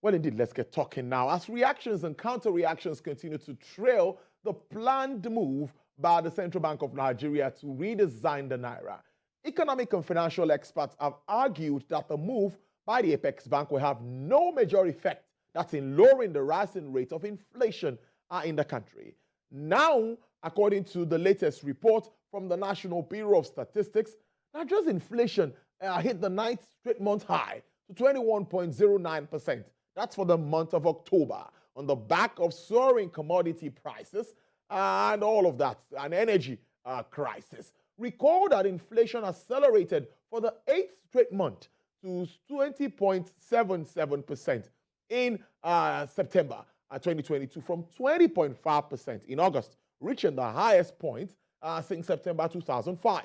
Well, indeed, let's get talking now. As reactions and counter-reactions continue to trail the planned move by the Central Bank of Nigeria to redesign the naira, economic and financial experts have argued that the move by the Apex Bank will have no major effect that's in lowering the rising rate of inflation in the country. Now, according to the latest report from the National Bureau of Statistics, Nigeria's inflation hit the ninth straight month high to 21.09%. That's for the month of October, on the back of soaring commodity prices and all of that, an energy crisis. Recall that inflation accelerated for the eighth straight month to 20.77% in September 2022 from 20.5% in August, reaching the highest point since September 2005.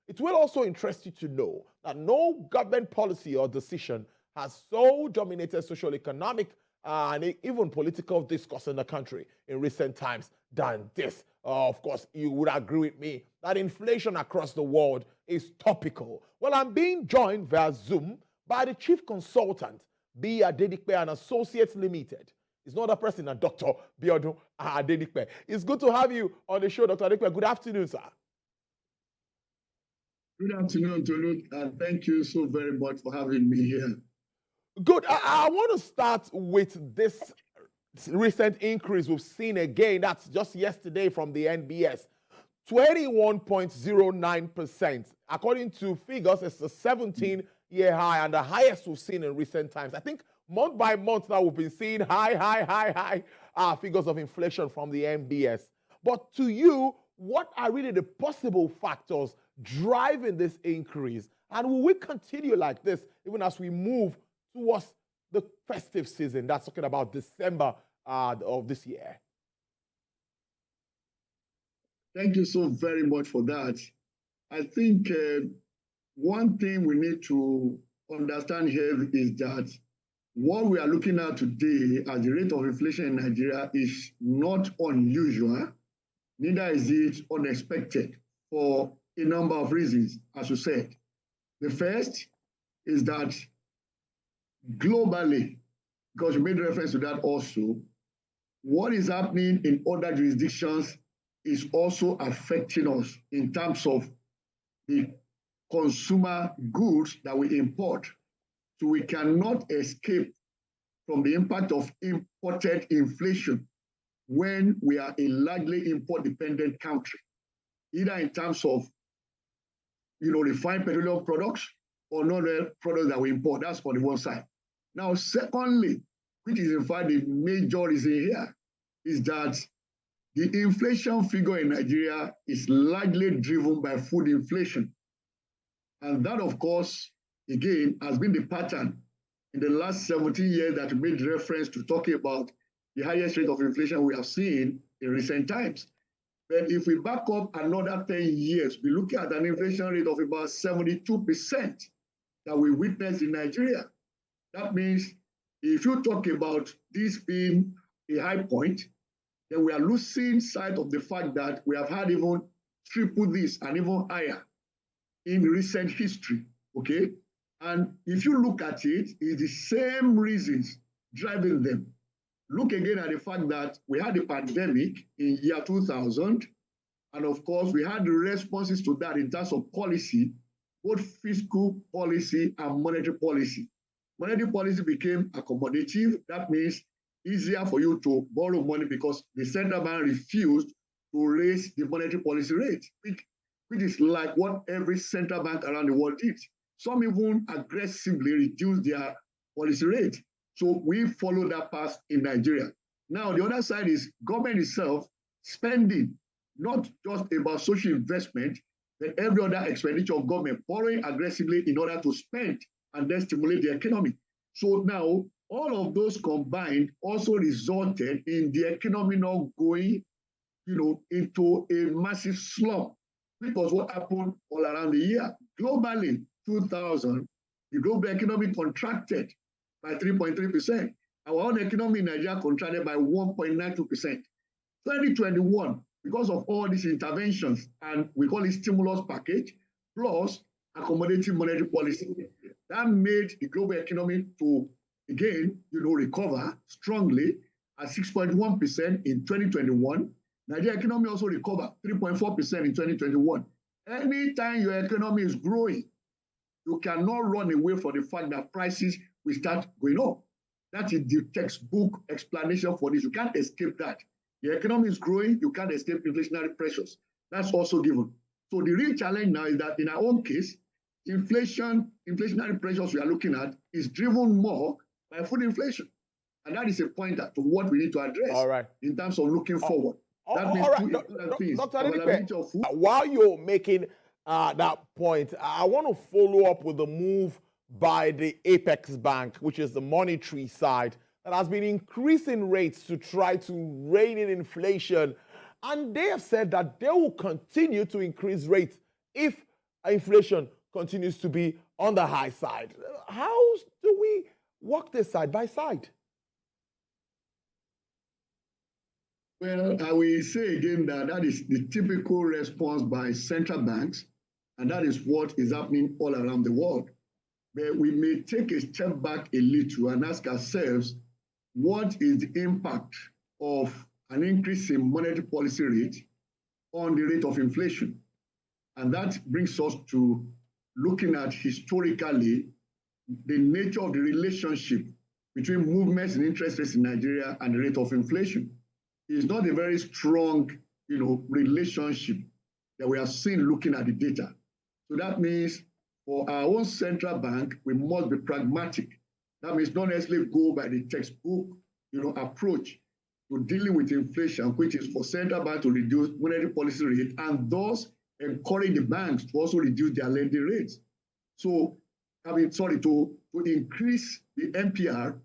It will also interest you to know that no government policy or decision has so dominated social, economic, and even political discourse in the country in recent times than this. Of course, you would agree with me that inflation across the world is topical. Well, I'm being joined via Zoom by the chief consultant, B. Adedikpe and Associates Limited. It's not a person, Dr. Biodun Adedikpe. It's good to have you on the show, Dr. Adedikpe. Good afternoon, sir. Good afternoon, Tolu, and thank you so very much for having me here. Good. I want to start with this recent increase we've seen again. That's just yesterday from the NBS. 21.09%. According to figures, it's a 17-year high and the highest we've seen in recent times. I think month by month now we've been seeing high figures of inflation from the NBS. But to you, what are really the possible factors driving this increase? And will we continue like this even as we move towards the festive season? That's talking about December of this year. Thank you so very much for that. I think one thing we need to understand here is that what we are looking at today as the rate of inflation in Nigeria is not unusual, neither is it unexpected for a number of reasons, as you said. The first is that globally, because you made reference to that also, what is happening in other jurisdictions is also affecting us in terms of the consumer goods that we import. So we cannot escape from the impact of imported inflation when we are a largely import-dependent country, either in terms of refined petroleum products or non-oil products that we import. That's for the one side. Now, secondly, which is in fact the major reason here, is that the inflation figure in Nigeria is largely driven by food inflation. And that, of course, again, has been the pattern in the last 17 years that we made reference to talking about the highest rate of inflation we have seen in recent times. But if we back up another 10 years, we look at an inflation rate of about 72% that we witnessed in Nigeria. That means if you talk about this being a high point, then we are losing sight of the fact that we have had even triple this and even higher in recent history, okay? And if you look at it, it's the same reasons driving them. Look again at the fact that we had a pandemic in year 2000, and of course, we had the responses to that in terms of policy, both fiscal policy and monetary policy. Monetary policy became accommodative. That means easier for you to borrow money because the central bank refused to raise the monetary policy rate, which is like what every central bank around the world did. Some even aggressively reduced their policy rate. So we follow that path in Nigeria. Now, the other side is government itself spending, not just about social investment, but every other expenditure of government, borrowing aggressively in order to spend and then stimulate the economy. So now, all of those combined also resulted in the economy not going, into a massive slump, which was what happened all around the year. Globally, 2000, the global economy contracted by 3.3%. Our own economy in Nigeria contracted by 1.92%. 2021, because of all these interventions, and we call it stimulus package, plus accommodative monetary policy, that made the global economy to again, recover strongly at 6.1% in 2021. Nigeria economy also recovered 3.4% in 2021. Anytime your economy is growing, you cannot run away from the fact that prices will start going up. That is the textbook explanation for this. You can't escape that. The economy is growing, you can't escape inflationary pressures. That's also given. So the real challenge now is that in our own case, inflationary pressures we are looking at is driven more by food inflation. And that is a pointer to what we need to address in terms of looking forward. That means two important things. Availability of food. While you're making that point, I want to follow up with the move by the Apex Bank, which is the monetary side, that has been increasing rates to try to rein in inflation. And they have said that they will continue to increase rates if inflation continues to be on the high side. How do we work this side by side? Well, I will say again that that is the typical response by central banks, and that is what is happening all around the world. But we may take a step back a little and ask ourselves, what is the impact of an increase in monetary policy rate on the rate of inflation? And that brings us to looking at historically the nature of the relationship between movements in interest rates in Nigeria and the rate of inflation. It's not a very strong, relationship that we are seeing looking at the data. So that means for our own central bank, we must be pragmatic. That means not necessarily go by the textbook, approach to dealing with inflation, which is for central bank to reduce monetary policy rate and thus encourage the banks to also reduce their lending rates. So, to increase the MPR,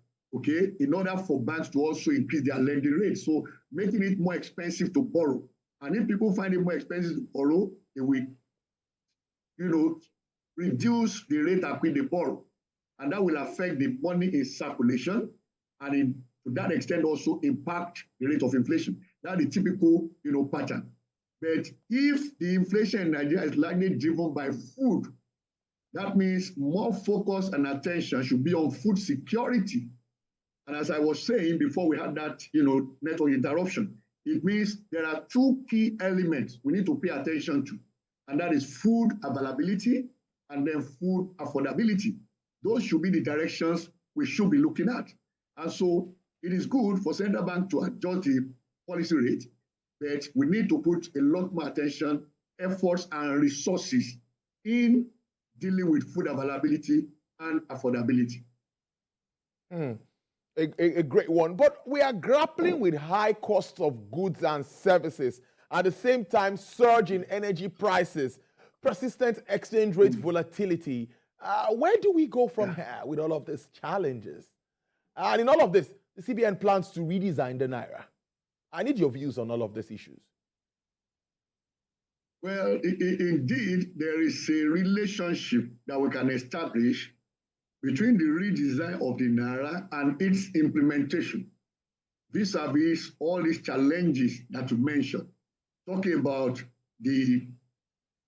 in order for banks to also increase their lending rates. So making it more expensive to borrow. And if people find it more expensive to borrow, they will, reduce the rate at which they borrow. And that will affect the money in circulation and to that extent also impact the rate of inflation. That's the typical, pattern. But if the inflation in Nigeria is largely driven by food, that means more focus and attention should be on food security. And as I was saying before we had that, network interruption, it means there are two key elements we need to pay attention to, and that is food availability and then food affordability. Those should be the directions we should be looking at. And so it is good for central bank to adjust the policy rate, but we need to put a lot more attention, efforts, and resources in dealing with food availability and affordability. A great one. But we are grappling with high costs of goods and services. At the same time, surge in energy prices, persistent exchange rate volatility. Where do we go from here with all of these challenges? And in all of this, the CBN plans to redesign the naira. I need your views on all of these issues. Well, indeed, there is a relationship that we can establish between the redesign of the naira and its implementation, vis-a-vis all these challenges that you mentioned, talking about the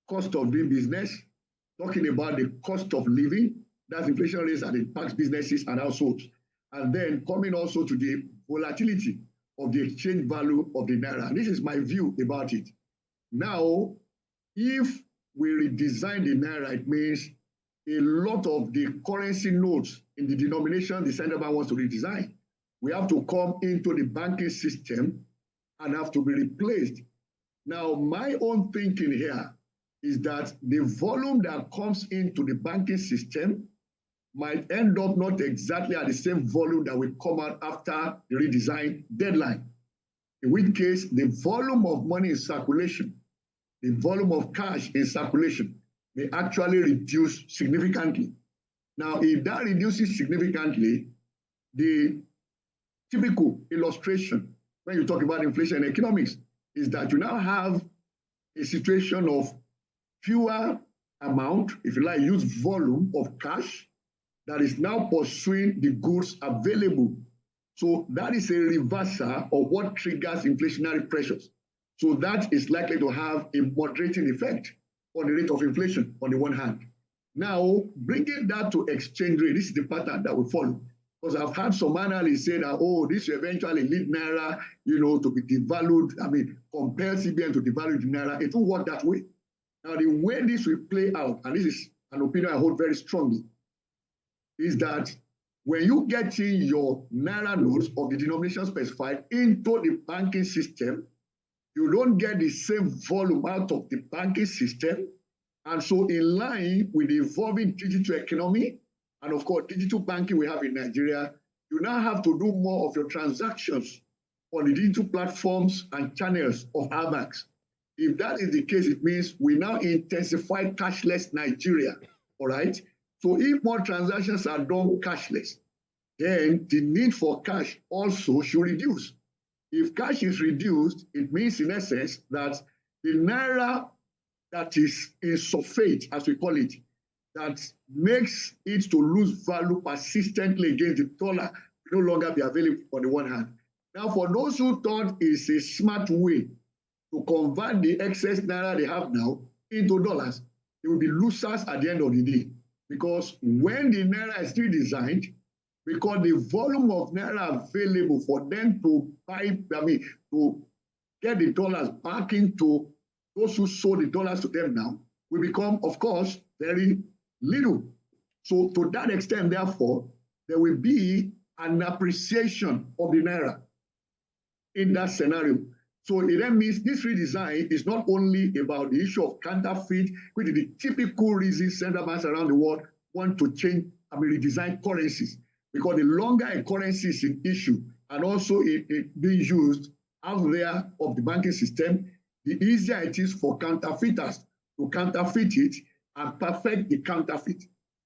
cost of doing business, talking about the cost of living, that's inflation rates that impacts businesses and households, and then coming also to the volatility of the exchange value of the naira. This is my view about it. Now, if we redesign the naira, it means a lot of the currency notes in the denomination the central bank wants to redesign, we have to come into the banking system and have to be replaced. Now, my own thinking here is that the volume that comes into the banking system might end up not exactly at the same volume that will come out after the redesign deadline, in which case the volume of money in circulation, the volume of cash in circulation may actually reduce significantly. Now, if that reduces significantly, the typical illustration when you talk about inflation in economics is that you now have a situation of fewer amount, if you like, use volume of cash that is now pursuing the goods available. So that is a reversal of what triggers inflationary pressures. So that is likely to have a moderating effect on the rate of inflation on the one hand. Now, bringing that to exchange rate, this is the pattern that we follow. Because I've had some analysts say that, oh, this will eventually lead naira, to be devalued. I mean, compel CBN to devalue the naira. It won't work that way. Now, the way this will play out, and this is an opinion I hold very strongly, is that when you get in your naira notes of the denomination specified into the banking system, you don't get the same volume out of the banking system. And so in line with the evolving digital economy, and of course, digital banking we have in Nigeria, you now have to do more of your transactions on the digital platforms and channels of our banks. If that is the case, it means we now intensify cashless Nigeria, all right? So if more transactions are done cashless, then the need for cash also should reduce. If cash is reduced, it means in essence that the naira that is in sulfate, as we call it, that makes it to lose value persistently against the dollar no longer be available on the one hand. Now, for those who thought it's a smart way to convert the excess naira they have now into dollars, they will be losers at the end of the day. Because when the naira is redesigned, because the volume of naira available for them to buy, to get the dollars back into those who sold the dollars to them now, will become, of course, very little. So to that extent, therefore, there will be an appreciation of the naira in that scenario. So it then means this redesign is not only about the issue of counterfeit, which is the typical reason central banks around the world want to change, redesign currencies, because the longer a currency is in issue and also it being used out there of the banking system, the easier it is for counterfeiters to counterfeit it and perfect the counterfeit.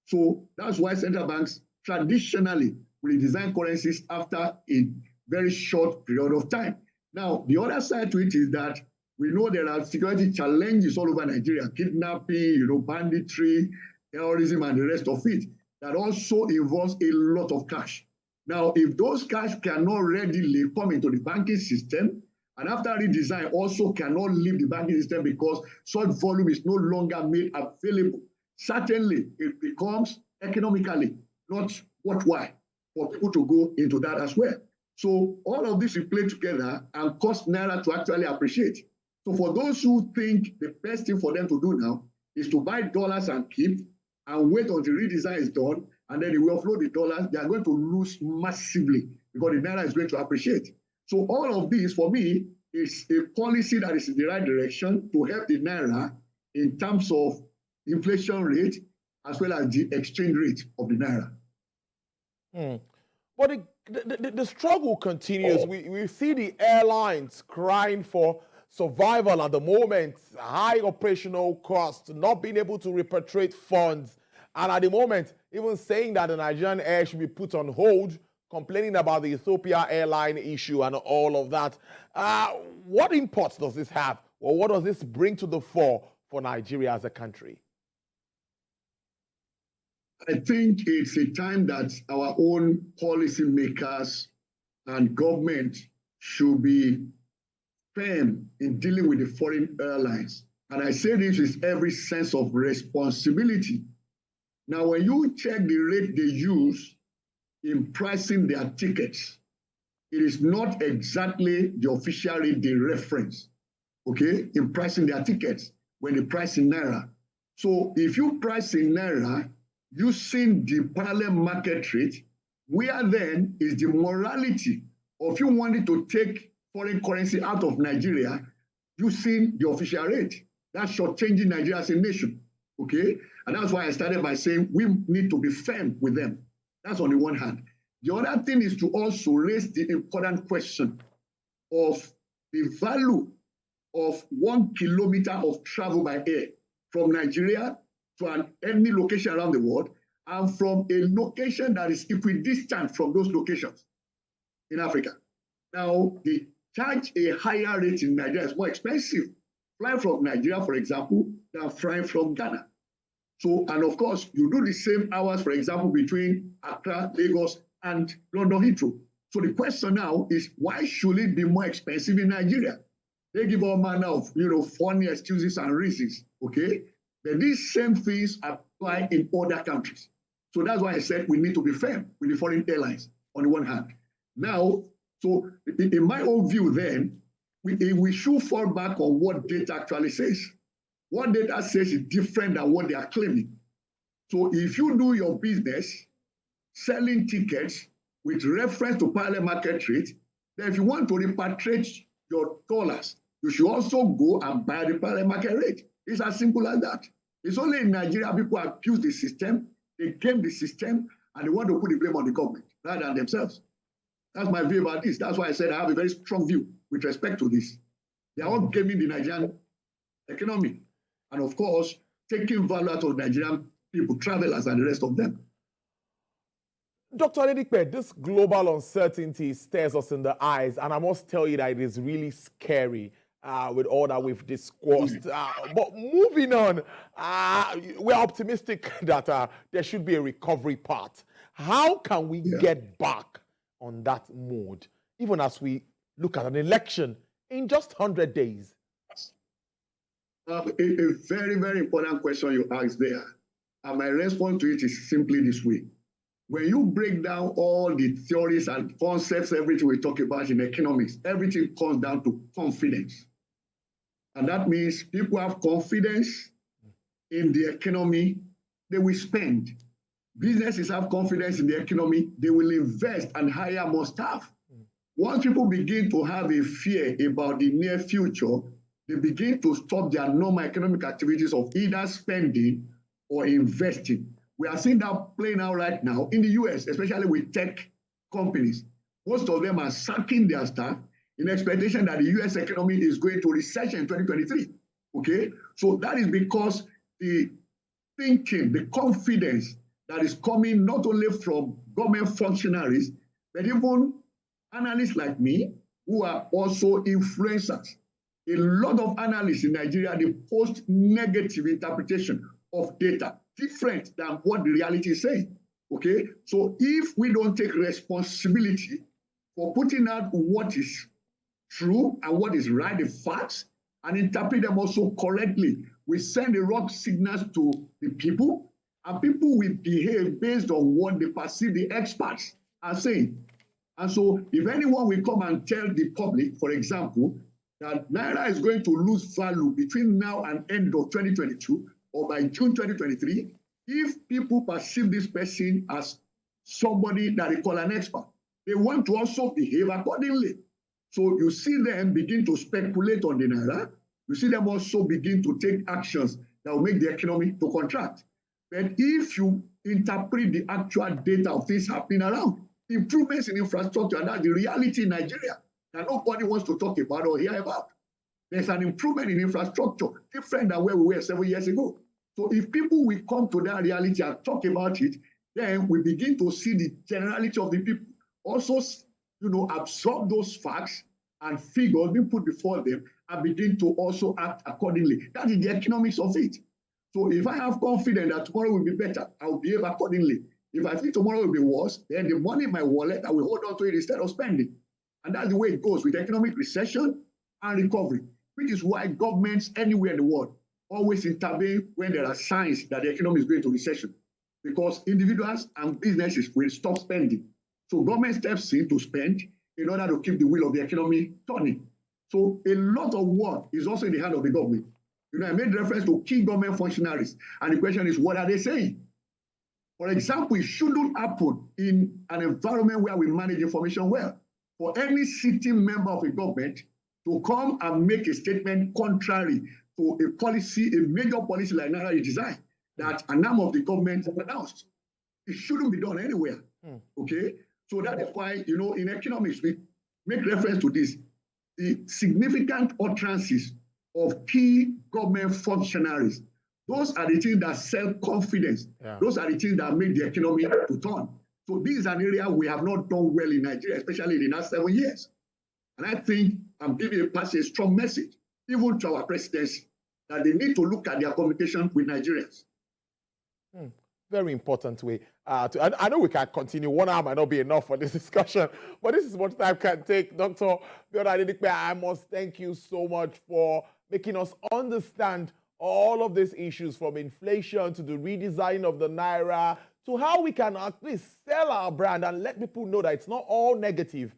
So that's why central banks traditionally redesign currencies after a very short period of time. Now, the other side to it is that we know there are security challenges all over Nigeria, kidnapping, banditry, terrorism, and the rest of it, that also involves a lot of cash. Now, if those cash cannot readily come into the banking system, and after redesign also cannot leave the banking system because such volume is no longer made available, certainly it becomes economically not worthwhile for people to go into that as well. So all of this will play together and cause naira to actually appreciate. So for those who think the best thing for them to do now is to buy dollars and keep and wait until redesign is done, and then they will offload the dollars, they are going to lose massively because the naira is going to appreciate. So all of this, for me, is a policy that is in the right direction to help the naira in terms of inflation rate as well as the exchange rate of the naira. But the struggle continues. We see the airlines crying for survival at the moment, high operational costs, not being able to repatriate funds, and at the moment, even saying that the Nigerian air should be put on hold, complaining about the Ethiopia airline issue and all of that. What imports does this have? Or what does this bring to the fore for Nigeria as a country? I think it's a time that our own policymakers and government should be firm in dealing with the foreign airlines. And I say this with every sense of responsibility. Now, when you check the rate they use in pricing their tickets, it is not exactly the official rate they reference, okay, in pricing their tickets when they price in naira. So if you price in naira using the parallel market rate, where then is the morality of you wanting to take foreign currency out of Nigeria using the official rate? That's shortchanging Nigeria as a nation, okay? And that's why I started by saying we need to be firm with them. That's on the one hand. The other thing is to also raise the important question of the value of 1 kilometer of travel by air from Nigeria to any location around the world, and from a location that is equidistant from those locations in Africa. Now, they charge a higher rate in Nigeria. It's more expensive flying from Nigeria, for example, than flying from Ghana. So, and of course, you do the same hours, for example, between Accra, Lagos, and London Heathrow. So the question now is, why should it be more expensive in Nigeria? They give all manner of, funny excuses and reasons, okay? But these same things apply in other countries. So that's why I said we need to be firm with the foreign airlines on the one hand. Now, so in my own view then, we should fall back on what data actually says. What data says is different than what they are claiming. So if you do your business selling tickets with reference to parallel market rate, then if you want to repatriate your dollars, you should also go and buy the parallel market rate. It's as simple as that. It's only in Nigeria people abuse the system, they game the system, and they want to put the blame on the government rather than themselves. That's my view about this. That's why I said I have a very strong view with respect to this. They are all gaming the Nigerian economy. And of course, taking value out of Nigerian people, travelers, and the rest of them. Dr. Adedipe, this global uncertainty stares us in the eyes, and I must tell you that it is really scary with all that we've discussed. But moving on, we're optimistic that there should be a recovery path. How can we get back on that mode, even as we look at an election in just 100 days? A very, very important question you asked there. And my response to it is simply this way. When you break down all the theories and concepts, everything we talk about in economics, everything comes down to confidence. And that means people have confidence in the economy, they will spend. Businesses have confidence in the economy, they will invest and hire more staff. Once people begin to have a fear about the near future, they begin to stop their normal economic activities of either spending or investing. We are seeing that playing out right now in the US, especially with tech companies. Most of them are sacking their staff in expectation that the US economy is going to recession in 2023. Okay? So that is because the thinking, the confidence that is coming not only from government functionaries, but even analysts like me, who are also influencers. A lot of analysts in Nigeria, they post negative interpretation of data, different than what the reality is saying. Okay? So if we don't take responsibility for putting out what is true and what is right, the facts, and interpret them also correctly, we send the wrong signals to the people, and people will behave based on what they perceive the experts are saying. And so if anyone will come and tell the public, for example, that Naira is going to lose value between now and end of 2022 or by June 2023, if people perceive this person as somebody that they call an expert, they want to also behave accordingly. So you see them begin to speculate on the Naira. You see them also begin to take actions that will make the economy to contract. But if you interpret the actual data of things happening around, improvements in infrastructure, and that's the reality in Nigeria that nobody wants to talk about or hear about. There's an improvement in infrastructure, different than where we were 7 years ago. So if people will come to that reality and talk about it, then we begin to see the generality of the people also, absorb those facts and figures being put before them and begin to also act accordingly. That is the economics of it. So if I have confidence that tomorrow will be better, I will behave accordingly. If I think tomorrow will be worse, then the money in my wallet, I will hold on to it instead of spending. And that's the way it goes with economic recession and recovery, which is why governments anywhere in the world always intervene when there are signs that the economy is going to recession, because individuals and businesses will stop spending. So government steps in to spend in order to keep the wheel of the economy turning. So a lot of work is also in the hand of the government. I made reference to key government functionaries, and the question is, what are they saying? For example, it shouldn't happen in an environment where we manage information well. For any sitting member of a government to come and make a statement contrary to a policy, a major policy like naira redesign that an arm of the government has announced, it shouldn't be done anywhere. Okay? So that is why, in economics, we make reference to this. The significant utterances of key government functionaries, those are the things that sell confidence. Those are the things that make the economy to turn. So this is an area we have not done well in Nigeria, especially in the last 7 years. And I think I'm giving a strong message, even to our presidency, that they need to look at their communication with Nigerians. Very important way. I know we can continue. 1 hour might not be enough for this discussion, but this is what time can take. Dr. Adedipe, I must thank you so much for making us understand all of these issues, from inflation to the redesign of the naira to how we can at least sell our brand and let people know that it's not all negative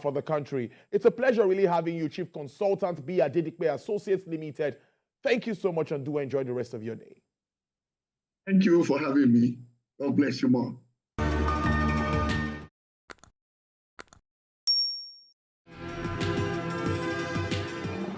for the country. It's a pleasure really having you, Chief Consultant B. Adedikpe Associates Limited. Thank you so much and do enjoy the rest of your day. Thank you for having me. God bless you more.